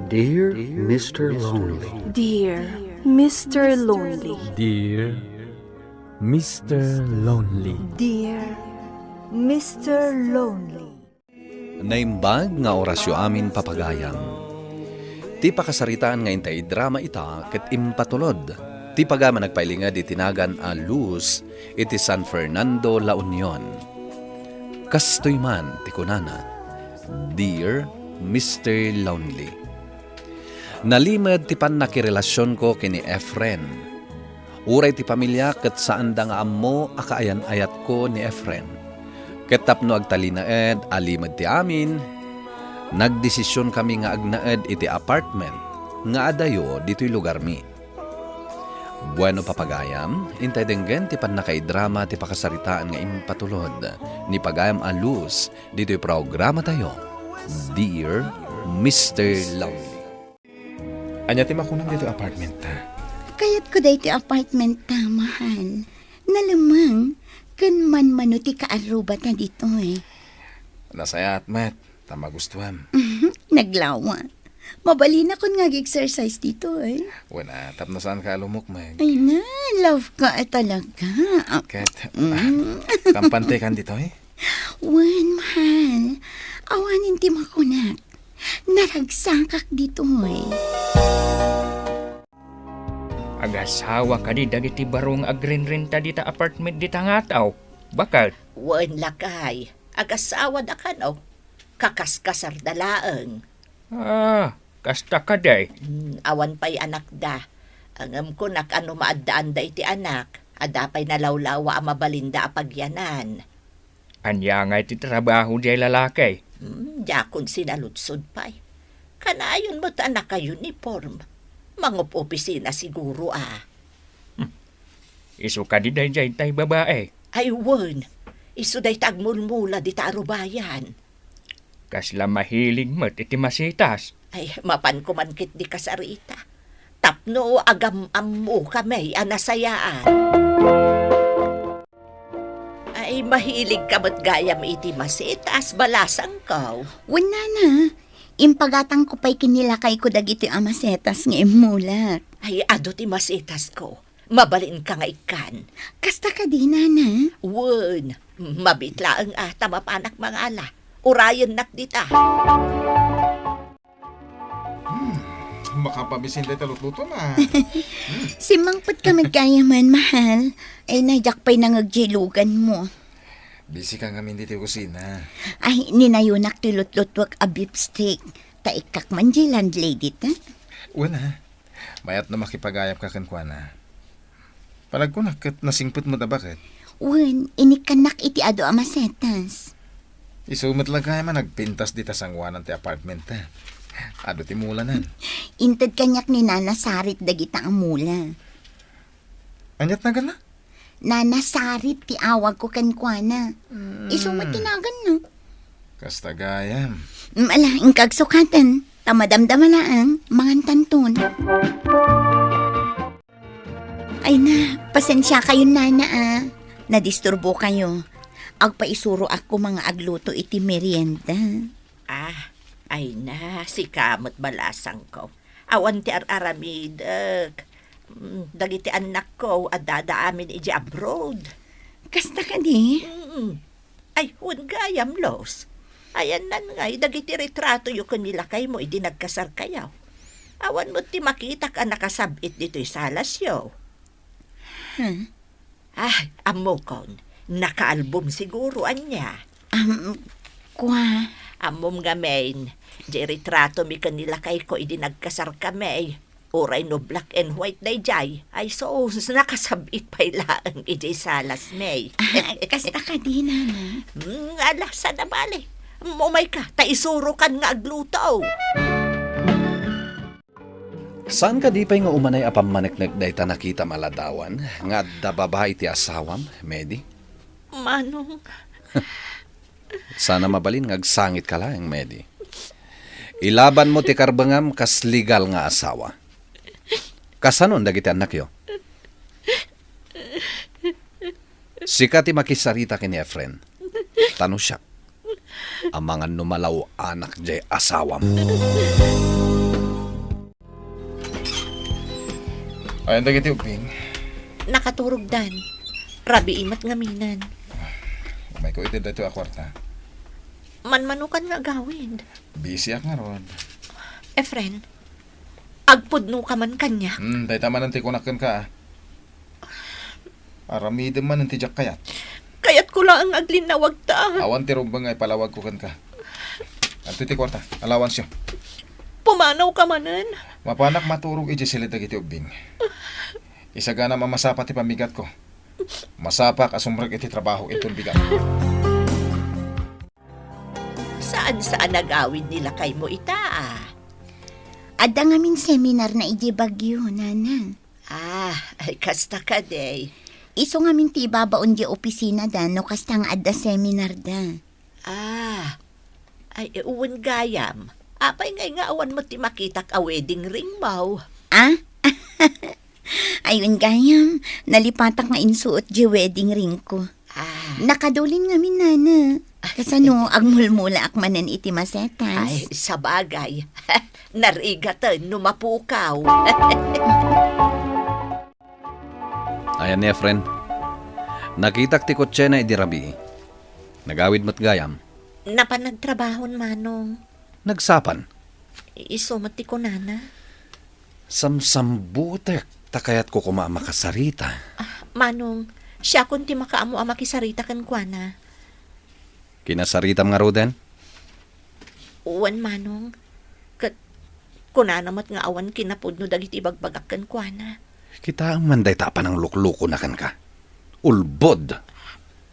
Dear Mr. Lonely. Dear Mr. Lonely. Dear Mr. Lonely. Dear Mr. Lonely. Naimbag nga orasyo amin papagayam. Ti pakasaritaan nga intay drama ita ket impatulod. Ti pagama nagpailingad itinagan a luz iti San Fernando, La Union. Kastoy man ti kunana, Dear Mr. Lonely. Nalimad ti pan nakirelasyon ko kini Efren. Uray ti pamilya ket saan da nga ammo akaayan-ayat ko ni Efren. Ket tapno agtalinaed alimad ti amin, nagdesisyon kami nga agnaed iti apartment nga adayo dito'y lugar mi. Bueno papagayam, intay denggen ti pannakaidrama ti pakasaritaan nga impatulod ni pagayam a luz dito'y programa tayo, Dear Mr. Lonely. Anya ti makunang dito apartment ta. Kayat ko dahi ti apartment ta, mahal. Nalamang, kan man manuti kaaruba ta dito eh. Nasaya at mat, tamagustuhan. Naglawa. Mabali na kon nga exercise dito eh. Wala, tapno saan ka alumok, Meg. Ay na, love ka talaga. Kat, kampante kan dito eh. Wan, mahal. Awanin ti makunak. Naragsangkak dito eh. Agasawa ka di dagiti barong agrinrinta dita apartment dita nga tao. Bakal? Wan lakay, agasawa da ka no, kakaskasar dalaeng. Kasta ka day. Awan pa'y anak da. Angam ko ano maadaan da iti anak, adapay nalawlawa ang mabalinda apagyanan. Anya nga iti trabaho di lalaki. Yakon sinalutsod pa'y. Kanayon mo ta anak ka uniform. Mangup opisina siguro Isu ka di day jay tay babae. Ay wan, iso day tagmulmula di tarubayan. Kasla mahilig mo't iti masitas. Ay mapan ko man kit di kasarita. Tapno agam ammo kami anasayaan. Ay mahilig ka mo't gayam iti masitas balasang kaw. Wala na. Impagatang ko pa'y kinilakay ko dagiti amasetas nga imulat. Ay ado ti masitas ko. Mabalin ka nga ikan. Kasta ka di, nana. Wan, mabitla ang tamapanak mga ala. Urayan nak dita. Makapabisin day talutluto na. Si Mangpot ka magkayaman, mahal. Ay nayak pa'y nangagjilugan mo. Busy ka ngamin dito kusina. Ay, ninayunak tilot-lotwak a beef steak. Taikak man di landlady ta. Wala, mayat na makipagayap ka kankwana. Palag ko nakit nasingpot mo na bakit? Wan, inikanak iti ado amasetas. Isumat lang kaya man nagpintas dita sangwanan ti apartment ta. Ado ti mulanan. Intad kanyak ni Nana Sarit dagita ang mula. Anyat na gana? Nana Sarit ti awag ko kankwana. Isumat tinagan no. Kasta gayam. Ala, ingkagsukatan. Tamadamdamalaang mangan tanton. Ay na, pasensya kayo nana Nadisturbo kayo. Agpaisuro ako mga agluto iti merienda. Ay na, si kamot balasang ko. Awan ti araramidag. Dagiti anak ko at dadaamin iji abroad. Kasta ka di? Ay, gayam los. Ayan nan ngay, dagiti retrato yu kanilakay mo, idi nagkasar kayaw. Awan mo ti makita ka nakasabit dito'y salas yo. Amo kon, naka-album siguro anya. Kwa? Amom gamen, di retrato mi kanilakay ko, idi nagkasar kami. Uray no black and white day jay. Ay so, nakasabit pa ilang iji salas may. Kasta ka di, nana? Ala, sana bali. Umay ka, taisuro kan nga agluto. Saan ka di pa'y nga umanay apamaniknek day ta nakita maladawan? Nga da babae ti asawam, Medi? Manong? Sana mabalin ngagsangit ka lang, Medi. Ilaban mo ti karbangam kas legal nga asawa. Kasanon dagiti anak yo? Sika ti makisarita kini Efren. Tano siya. Ang mga numalaw anak jay asawam. Ay, dagiti ubing. Nakaturog dan. Rabi imat ngaminan. May ko iti dito a kwarta. Manmanukan nga gawin. Busy ak nga rod. Efren, agpudno ka man kanya. Day tama nanti kunakan ka ah. Aramidem man nanti jak kayat. Kaya't ko lang ang aglinawag ta. Awan ti rumbang ay palawag ko kan ka. At ti kwarta, alawan siya. Pumanaw ka manan. Mapanak maturog iti sila dagiti ubing. Isagana mamasapa ti pamigat ko. Masapak asumrag iti trabaho itong bigat. Saan nagawin nila kay mo ita? Adda nga min seminar na iji Bagyo, nana. Ay kasta ka day. Iso nga min ti babaon di opisina da, no kasta nga adda seminar da. Ay uwan gayam. Apay ngay nga awan mo ti makitak a wedding ring mo. Ah? Ayun gayam, nalipatak nga insuot di wedding ring ko. Nakadulin nga min, nana. Kasano, agmulmula ak manan iti masetas. Ay, sa bagay. Narigatan, numapukaw. Ayan niya, friend. Nakitak ti kotse na idirabi. Nagawid mo't gayam. Napanagtrabahon, Manong. Nagsapan. Isumati ko, nana. Samsambutek. Takayat ko kumamakasarita. Manong, siya kunti makaamu amakisarita kan kwa na. Kinasaritam nga roden? Uwan, Manong. Kunanamat nga awan kinapudno dagiti bagbagak kan kwa na. Kita ang manday tapan ng lukluko na kan ka. Ulbod.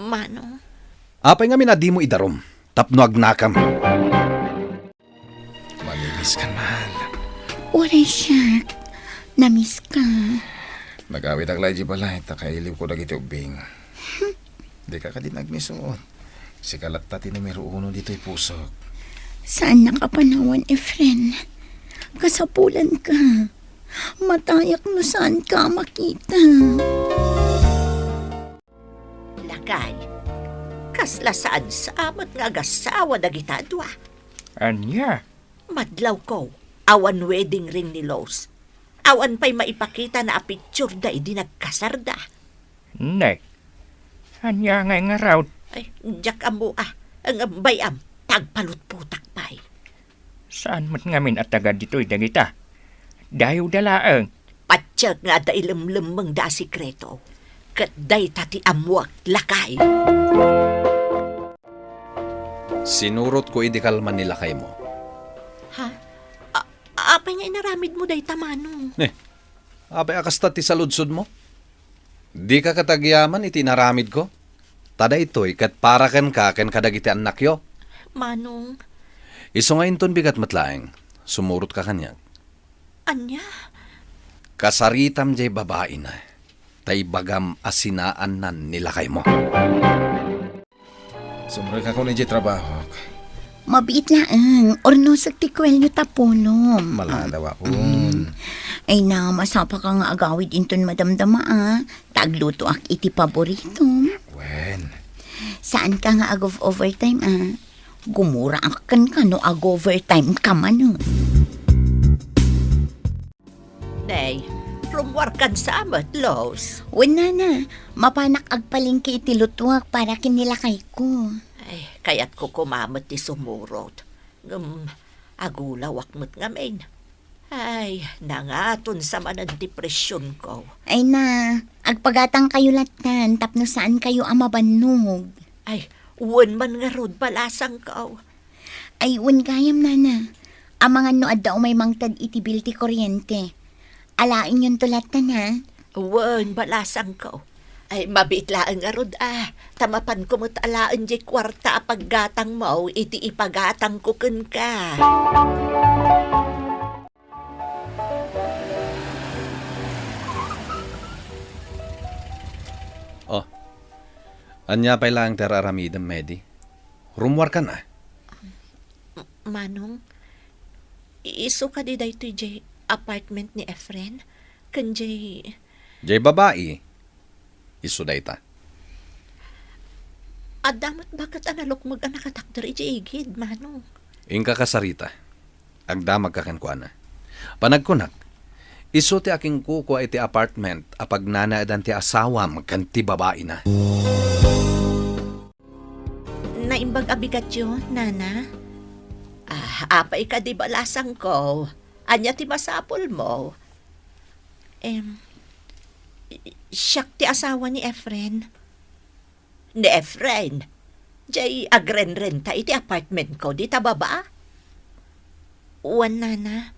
Manong. Apay nga minadi mo idarom. Tapno agnakam. Mamimis kan, mahal. Oray, Shark. Namiss ka. Nagawid ang laji balay, takailiw ko dagiti ubing. Di ka din nagmisuot. Si Kalaktati numero 1 dito'y pusok. Saan nakapanawan, Efren? Kasapulan ka. Matayak no saan ka makita. Lakay. Kasla saan sa amat nga agasawa dagita dwa. Anya? Madlaw ko. Awan wedding ring ni Los. Awan pa'y maipakita na a picture da idi nagkasarda. Nek. Anya nga raw. Ay, jak amu ang bayam, tagpalutputak pa'y. Saan mat ngamin at taga dito'y dagita? Dayo dalaang. Patsyag nga da ilimlimang da sikreto. Kat day tati amuak lakay. Sinurot ko idikalman nila kay mo. Ha? Apay nga inaramid mo day tamanong. Apay akasta ti saludsod mo? Di ka katagyaman itinaramid ko? Tada ito'y kat para ken kadagiti anak yo. Manong, Iso nga inton bigat matlaeng. Sumurot ka kanya. anya? Kasaritam jay babae na. Tay bagam asinaan nan nila kay mo. Sumrag ako ni trabaho. Mabiit laang. Orno sa tikwel nyo tapunom. Maladaw ako. Ay na, masapa ka nga agawid inton madamdama Tagluto ak iti paborito. Wen. Saan ka nga ag of overtime Gumura ak kan no ag overtime ka man Nay, rumwarkan sa amat, Los. Wala na, mapanak agpalingki iti lutuak para kinilakay ko. Ay, kaya't ko kumamot ti sumurot. Agulawak mo't ngamin. Ay, nangaton sa manan depresyon ko. Ay na, agpagatang kayo latan, tapno saan kayo amabanog. Ay, uwan man nga rod balasang ko. Ay, gayam nana. Amangan no adda umay mangtad iti bilti kuryente. Alain yung tulatan Uwan balasang ko. Ay, mabitlaan nga rod Tamapan ko mo't alaan di kwarta paggatang mo, iti ipagatang ko kun ka. Oh, anya pa lang teraramidam, Medi. Rumwar ka na. Manong, iso ka di dayto jay apartment ni Efren? Kanjay... Jay babae. Iso dayta. Adamat bakat analok mag-anakatakder iti igid, Manong. Ingka kasarita. Agdamag ka kankwana. Panagkunak. Iso ti aking kuko iti apartment apag nanaadan ti asawam kan ti babae na. Naimbag abigat yun, Nana? Apay ka di balasang ko. Anya ti masapol mo. Siyak ti asawa ni Efren. Ni Efren? Jay agren-renta iti apartment ko di tababa? Uwan, Nana.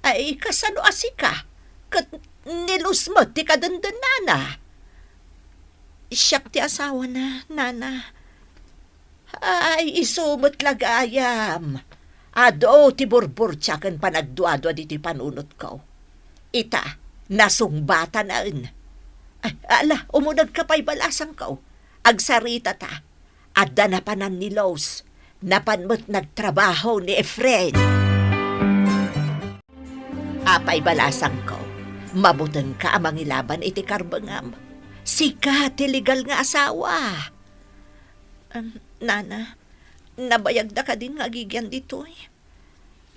Ay kasano asika? Kat nilusmot ti kadundan, Nana. Siyak ti asawa na, Nana. Ay, isumot lagayam. Ado, ti burbur tiyakan panagduado diti panunot ko. Ita, nasungbata naan. Ay, umunag ka pa'y balasang ko. Agsarita ta. Adda na panan ni Los. Napanmot nagtrabaho ni Efren. Apay balasang ko. Mabutang ka amang ilaban iti karbangam. Sika, ti legal nga asawa. Nana, nabayag na ka din nga gigyan dito eh.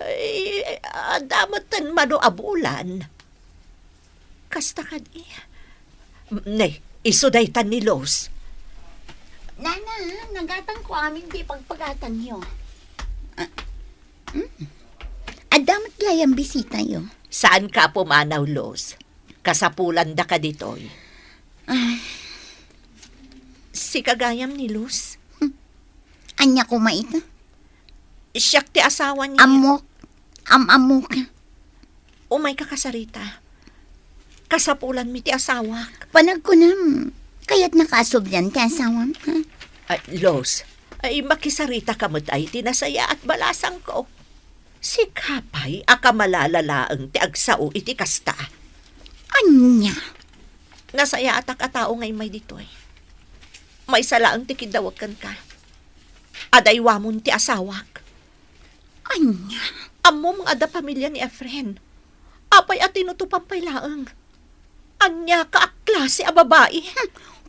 Ay, damatan abulan. Kasta ka di. Nay, isudaytan ni Los. Nana, nagatang ko amin di pagpagatan nyo. Adamat layang bisita yo. Saan ka pumanaw, Los? Kasapulan da ka ditoy. Si kagayam ni Los. Anya ko maita. Siyak ti asawa niya. Amok. Amok. Umay ka kasarita. Kasapulan mi ti asawa. Panag ko nam. Kaya't nakasobyan ti asawa. Los, ay makisarita kamot ay tinasaya at balasang ko. Si Kapay akamalalalaang ti agsao iti kasta. Anya? Nasaya atak atao ngay may ditoy. May salaang ti kidawakan ka. Adaywamon ti asawak. Anya? Amo mga ada pamilya ni Efren. Apay at tinutupampay laang. Anya ka klase a babae.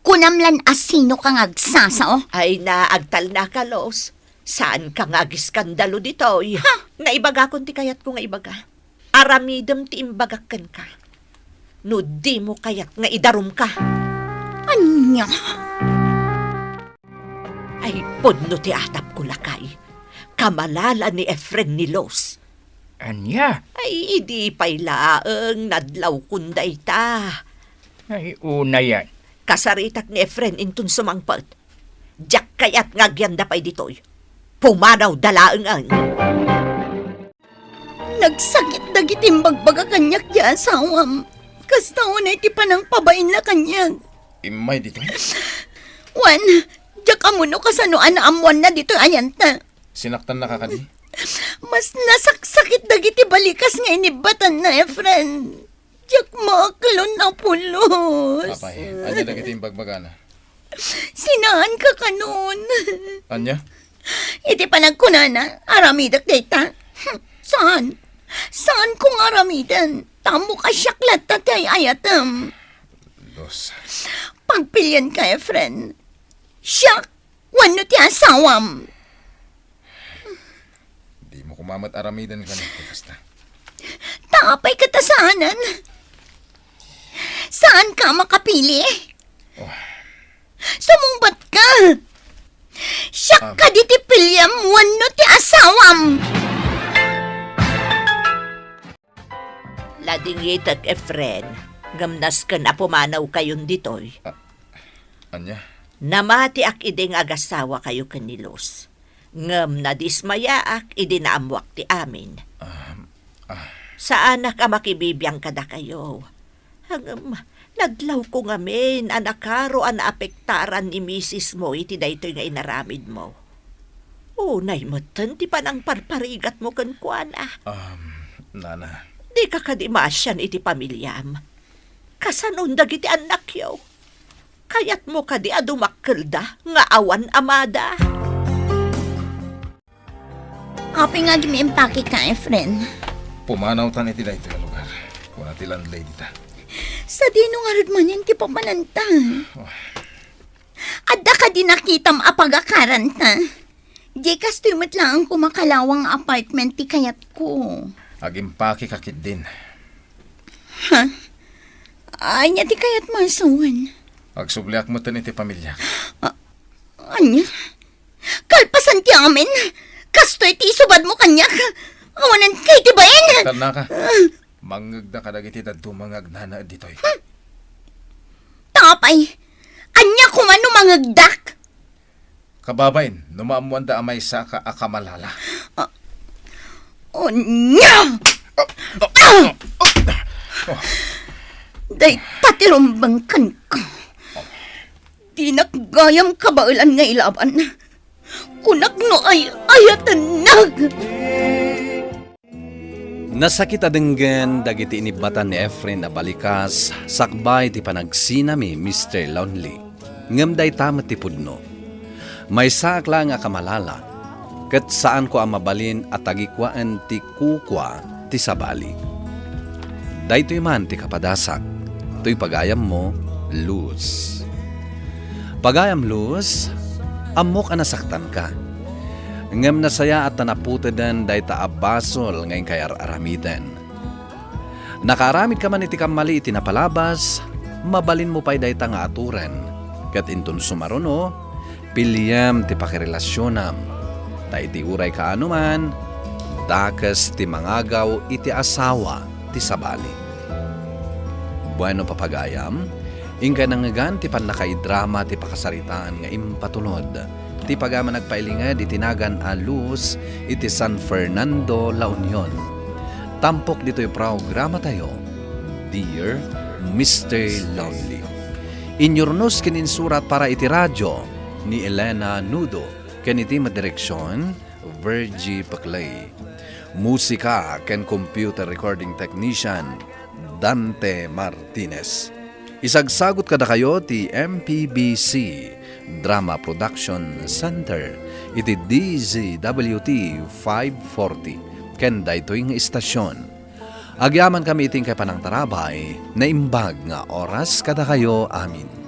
Kunamlan asino kang agsasao? Ay naagtal na ka, Los. Saan ka nga giskandalo ditoy? Naibaga kon ti kayat ko nga ibaga. Aramidem ti imbagakan ka. No di mo kayat nga idarum ka. Anya? Ay podno ti atap ko lakay. Kamalala ni Efren ni Los. Anya? Ay idi pay laeng nadlaw kunday ta. Ay, una yan. Kasaritak ni Efren intun sumangpot. Diyak kayat nga gyanda pay ditoy. Pumanaw dalaengan. Nagsakit na gitimbagbaga kanyak di asawam. Kasta unay ti panang pabain na kanyak. Imay dito. Wan, diyak amuno kasanoan na amuan na dito ayanta. Sinaktan na ka kadi. Mas nasaksakit na giti balikas nga inibatan na Efren. Diyak maaklon na pulos. Papay, anya na kita yung bagbagana. Sinaan ka kanon? Anya? Iti panagkunana, aramidak data. Saan? Saan kung aramidan? Tamo ka syaklat tatay ayatam. Los. Pagpilyan ka, Efren. Siyak, wano ti asawam. Di mo kumamat aramidan ka na, kasta. Tapay katasanan. Saan ka makapili? Sumumbat ka. Siyak ka di ti pilyam, wano ti asawam. Ladingitak Efren, gamnas ka na pumanaw kayon ditoy. Anya? Namati ak iding agasawa kayo kanilos. Ngam na dismaya ak idinaamwak ti amin. Saan ka makibibiyang kada kayo? Hangam, naglaw ko ngamin, anakaro an apektaran ni misis mo iti daytoy nga inaramid mo. Unay mo ti panang parparigat mo kankwan Nana. Di ka kadimasyan iti pamilyam. Kasanon dagiti anak yo. Kayat mo kadi adumakkelda nga awan amada. Api nga gimimpake ka, Efren. Pumanaw tan iti dayto nga lugar. Kuna ti landlady ta. Sa dinong arad man yan ti papananta. Adda ka di nakitam apagakaran ta. Di kastoy lang ang kumakalawang apartment ti kayat ko. Agimpake kakit din. Anya di kayat masuwan. Agsubliak mo iti pamilya. Anya? Kalpasan ti amin. Kastoy ti isubad mo kanya. Awanan kay ti bayan. Tanda ka. Mangagda ka dagiti dadto mga agnana ditoy. Tapay. Anya kumano mangagdak. Kababain, numaamuan da amay sa ka akamalala. Onya! Day patirumbangkan ka. Di nakgayam kabailan nga ilaban. Kunak no ay ayatanag. Nasakit adenggan dagiti inibatan ni Efren na balikas sakbay ti panagsinami Mr. Lonely. Ngamday tamat ti pudno. May sakla nga kamalala. Kat saan ko ang mabalin at tagikwaan ti kukwa ti sabali. Daytoy man ti kapadasak. To'y pagayam mo, Luz. Pagayam, Luz, amok anasaktan ka. Ngam nasaya at tanaputadan day taabasol ngayon kay aramiden. Nakaaramid ka man iti kamali iti napalabas, mabalin mo pa'y day ta nga aturan. Kat intun sumaruno, pilyam ti pakirelasyonam. Ta iti uray ka anuman, dakas ti mangagaw iti asawa ti sabali. Bueno papagayam, ingka nangagan ti panakaidrama ti pakasaritaan nga impatulod. Ti pagama nagpailingad itinagan a Luz iti San Fernando, La Union. Tampok dito'y programa tayo, Dear Mr. Lonely. Inyornos kininsurat para iti radyo ni Elena Nudo, kaniti madireksyon, Virgie Paclay. Musika ken computer recording technician, Dante Martinez. Isagsagot kada kayo ti MPBC Drama Production Center iti DZWT 540 ken daytoy nga istasyon. Agyaman kami iting kay panang tarabay na imbag nga oras kada kayo amin.